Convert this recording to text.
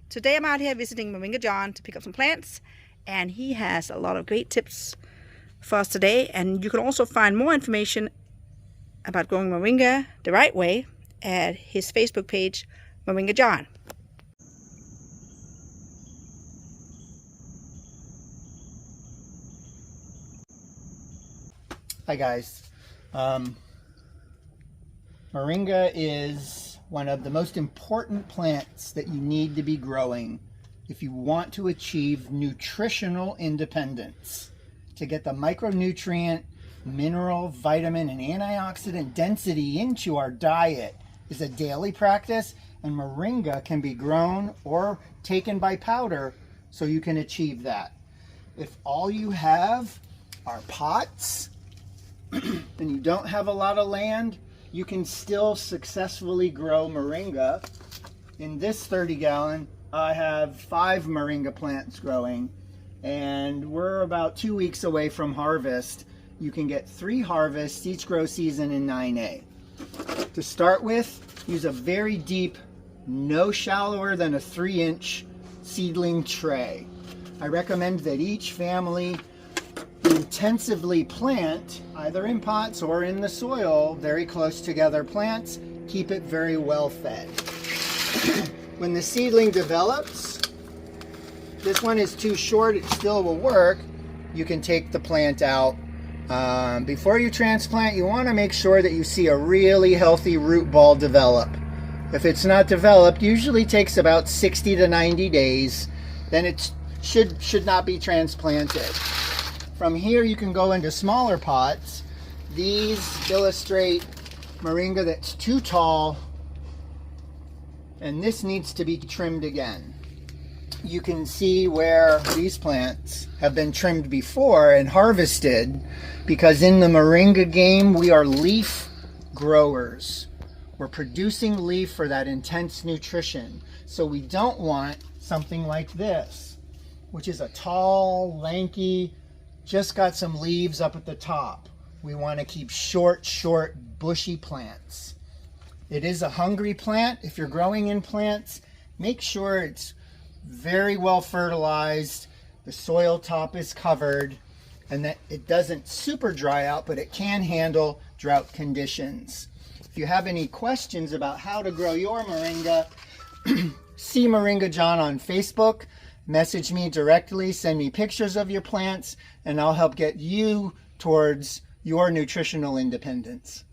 Today I'm out here visiting Moringa John to pick up some plants, and he has a lot of great tips for us today. And you can also find more information about growing moringa the right way at his Facebook page, Moringa John. Hi guys. Moringa is one of the most important plants that you need to be growing if you want to achieve nutritional independence. To get the micronutrient, mineral, vitamin, and antioxidant density into our diet is a daily practice, and moringa can be grown or taken by powder so you can achieve that. If all you have are pots and you don't have a lot of land, you can still successfully grow moringa. In this 30-gallon, I have 5 moringa plants growing, and we're about 2 weeks away from harvest. You can get 3 harvests each grow season in 9A. To start with, use a very deep, no shallower than a 3-inch seedling tray. I recommend that each family intensively plant, either in pots or in the soil, very close together plants. Keep it very well fed. When the seedling develops, this one is too short, it still will work, you can take the plant out. Before you transplant, you want to make sure that you see a really healthy root ball develop. If it's not developed, usually takes about 60 to 90 days, then it should not be transplanted. From here you can go into smaller pots. These illustrate moringa that's too tall, and this needs to be trimmed again. You can see where these plants have been trimmed before and harvested, because in the moringa game we are leaf growers. We're producing leaf for that intense nutrition. So we don't want something like this, which is a tall, lanky, just got some leaves up at the top. We want to keep short, bushy plants. It is a hungry plant. If you're growing in plants, make sure it's very well fertilized, the soil top is covered, and that it doesn't super dry out, but it can handle drought conditions. If you have any questions about how to grow your moringa, see Moringa John on Facebook. Message me directly, send me pictures of your plants, and I'll help get you towards your nutritional independence.